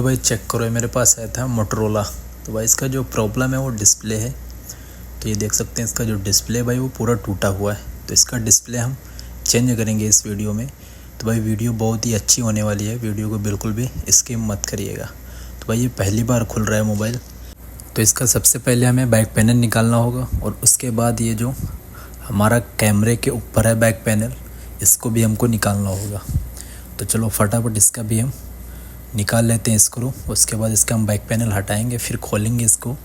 भाई चेक करो, ये मेरे पास आया था मोटरोला। तो भाई इसका जो प्रॉब्लम है वो डिस्प्ले है। तो ये देख सकते हैं इसका जो डिस्प्ले भाई वो पूरा टूटा हुआ है। तो इसका डिस्प्ले हम चेंज करेंगे इस वीडियो में। तो भाई वीडियो बहुत ही अच्छी होने वाली है, वीडियो को बिल्कुल भी स्किप मत करिएगा। तो भाई ये पहली बार खुल रहा है मोबाइल, तो इसका सबसे पहले हमें बैक पैनल निकालना होगा और उसके बाद ये जो हमारा कैमरे के ऊपर है बैक पैनल, इसको भी हमको निकालना होगा। तो चलो फटाफट इसका भी हम निकाल लेते हैं स्क्रू। उसके बाद इसका हम बैक पैनल हटाएंगे, फिर खोलेंगे इसको।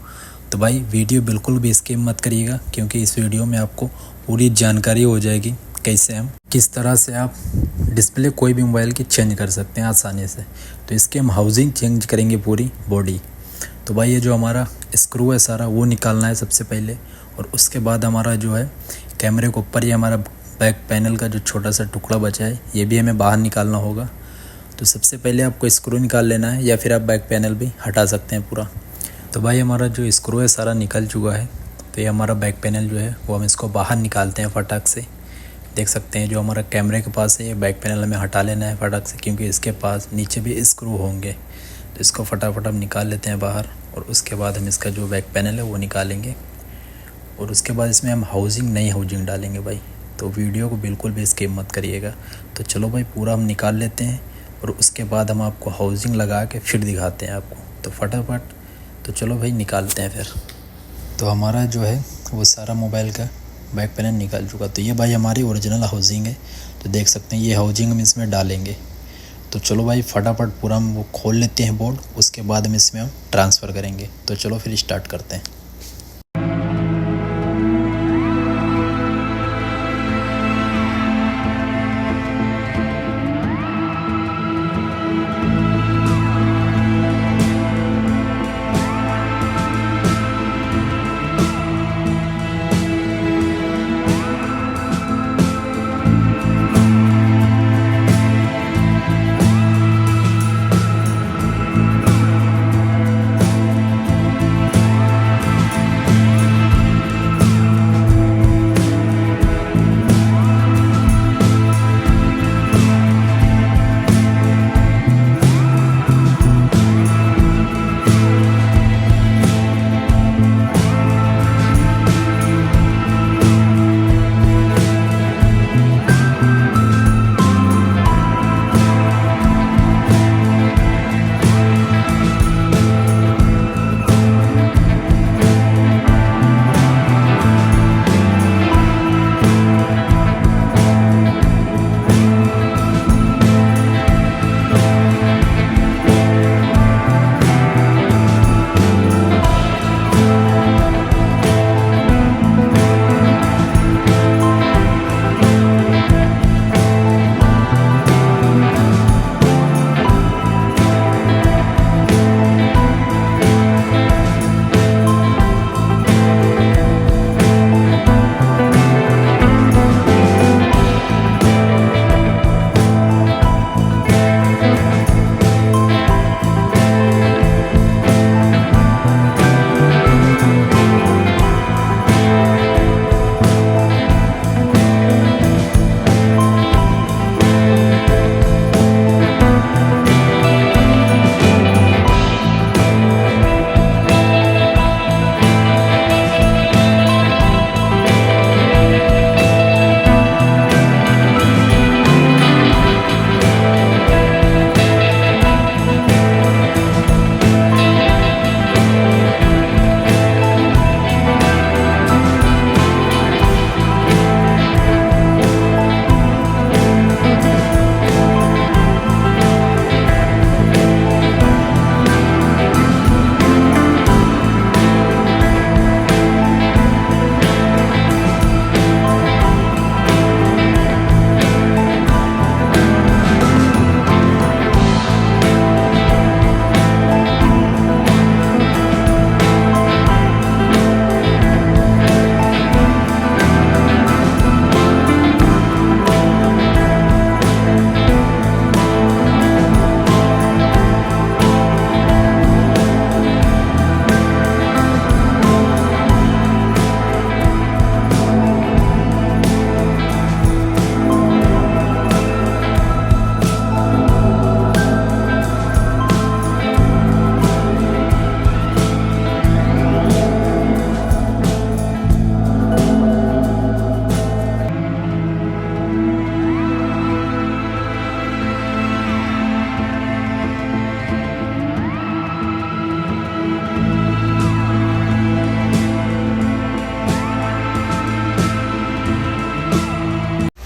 तो भाई वीडियो बिल्कुल भी स्किप मत करिएगा, क्योंकि इस वीडियो में आपको पूरी जानकारी हो जाएगी कैसे हम किस तरह से आप डिस्प्ले कोई भी मोबाइल की चेंज कर सकते हैं आसानी से। तो इसके हम हाउसिंग चेंज करेंगे पूरी बॉडी। तो भाई ये जो हमारा स्क्रू है सारा वो निकालना है सबसे पहले, और उसके बाद हमारा जो है कैमरे के ऊपर ये हमारा बैक पैनल का जो छोटा सा टुकड़ा बचा है ये भी हमें बाहर निकालना होगा। तो सबसे पहले आपको स्क्रू निकाल लेना है, या फिर आप बैक पैनल भी हटा सकते हैं पूरा। तो भाई हमारा जो स्क्रू है सारा निकल चुका है। तो ये हमारा बैक पैनल जो है वो हम इसको बाहर निकालते हैं फटाक से। देख सकते हैं जो हमारा कैमरे के पास है ये बैक पैनल हमें हटा लेना है फटाक से, क्योंकि इसके पास नीचे भी स्क्रू होंगे। तो इसको फटाफट हम निकाल लेते हैं बाहर, और उसके बाद हम इसका जो बैक पैनल है वो निकालेंगे, और उसके बाद इसमें हम नई हाउसिंग डालेंगे भाई। तो वीडियो को बिल्कुल भी स्किप मत करिएगा। तो चलो भाई पूरा हम निकाल लेते हैं, और उसके बाद हम आपको हाउसिंग लगा के फिर दिखाते हैं आपको। तो फटाफट, तो चलो भाई निकालते हैं फिर। तो हमारा जो है वो सारा मोबाइल का बैक पैनल निकल चुका। तो ये भाई हमारी ओरिजिनल हाउसिंग है। तो देख सकते हैं ये हाउसिंग हम इसमें डालेंगे। तो चलो भाई फटाफट पूरा हम वो खोल लेते हैं बोर्ड, उसके बाद हम इसमें ट्रांसफ़र करेंगे। तो चलो फिर स्टार्ट करते हैं।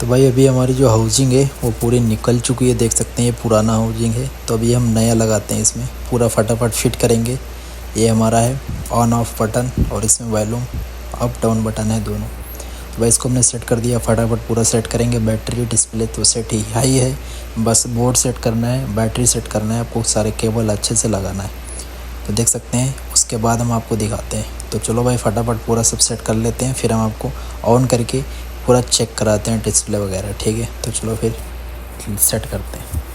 तो भाई अभी हमारी जो हाउसिंग है वो पूरी निकल चुकी है, देख सकते हैं ये पुराना हाउसिंग है। तो अभी हम नया लगाते हैं, इसमें पूरा फटाफट फिट करेंगे। ये हमारा है ऑन ऑफ बटन और इसमें वॉल्यूम अप डाउन बटन है दोनों। तो भाई इसको हमने सेट कर दिया, फटाफट पूरा सेट करेंगे। बैटरी डिस्प्ले तो सेट ही हाई है, बस बोर्ड सेट करना है, बैटरी सेट करना है, आपको सारे केबल अच्छे से लगाना है। तो देख सकते हैं, उसके बाद हम आपको दिखाते हैं। तो चलो भाई फटाफट पूरा सब सेट कर लेते हैं, फिर हम आपको ऑन करके पूरा चेक कराते हैं डिस्प्ले वगैरह, ठीक है। तो चलो फिर सेट करते हैं।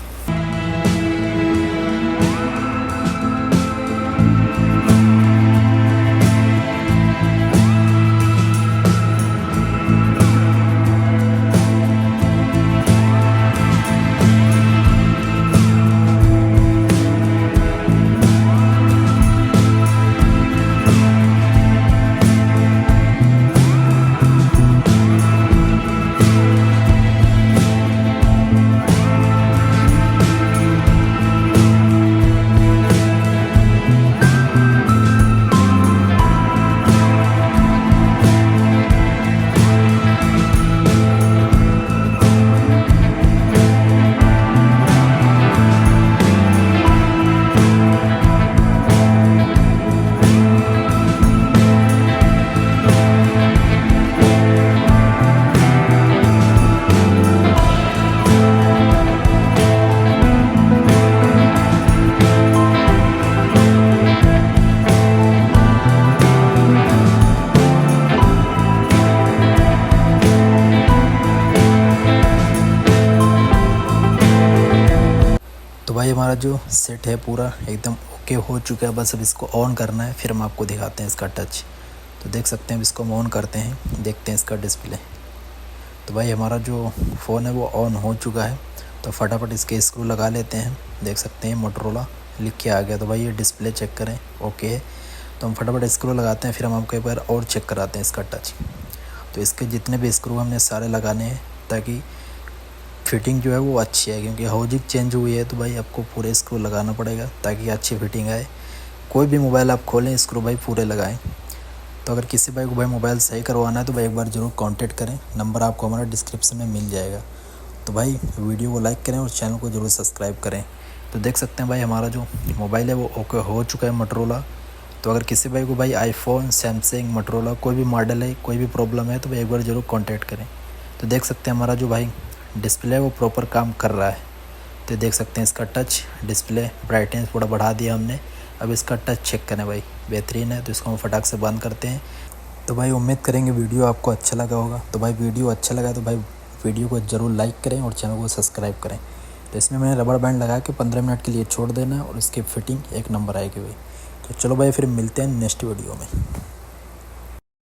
तो भाई हमारा जो सेट है पूरा एकदम ओके हो चुका है, बस अब इसको ऑन करना है, फिर हम आपको दिखाते हैं इसका टच। तो देख सकते हैं, अब इसको हम ऑन करते हैं, देखते हैं इसका डिस्प्ले। तो भाई हमारा जो फ़ोन है वो ऑन हो चुका है। तो फटाफट इसके स्क्रू लगा लेते हैं। देख सकते हैं मोटरोला लिख के आ गया। तो भाई ये डिस्प्ले चेक करें, ओके है। तो हम फटाफट स्क्रू लगाते हैं, फिर हम आपको एक बार और चेक कराते हैं इसका टच। तो इसके जितने भी स्क्रू हमने सारे लगाने हैं, ताकि फिटिंग जो है वो अच्छी है, क्योंकि हाउसिंग चेंज हुई है। तो भाई आपको पूरे स्क्रू लगाना पड़ेगा ताकि अच्छी फिटिंग आए। कोई भी मोबाइल आप खोलें, स्क्रू भाई पूरे लगाएं। तो अगर किसी भाई को भाई मोबाइल सही करवाना है तो भाई एक बार ज़रूर कांटेक्ट करें, नंबर आपको हमारा डिस्क्रिप्शन में मिल जाएगा। तो भाई वीडियो को लाइक करें और चैनल को ज़रूर सब्सक्राइब करें। तो देख सकते हैं भाई हमारा जो मोबाइल है वो ओके हो चुका है मोटरोला। तो अगर किसी भाई को भाई आईफोन, सैमसंग, मोटरोला कोई भी मॉडल है, कोई भी प्रॉब्लम है, तो भाई एक बार ज़रूर कॉन्टैक्ट करें। तो देख सकते हैं हमारा जो भाई डिस्प्ले है वो प्रॉपर काम कर रहा है। तो देख सकते हैं इसका टच डिस्प्ले ब्राइटनेस थोड़ा बढ़ा दिया हमने। अब इसका टच चेक करें भाई, बेहतरीन है। तो इसको हम फटाक से बंद करते हैं। तो भाई उम्मीद करेंगे वीडियो आपको अच्छा लगा होगा। तो भाई वीडियो अच्छा लगा तो भाई वीडियो को ज़रूर लाइक करें और चैनल को सब्सक्राइब करें। तो इसमें मैंने रबड़ बैंड लगा के 15 मिनट के लिए छोड़ देना है और इसकी फिटिंग एक नंबर आएगी भाई। तो चलो भाई फिर मिलते हैं नेक्स्ट वीडियो में।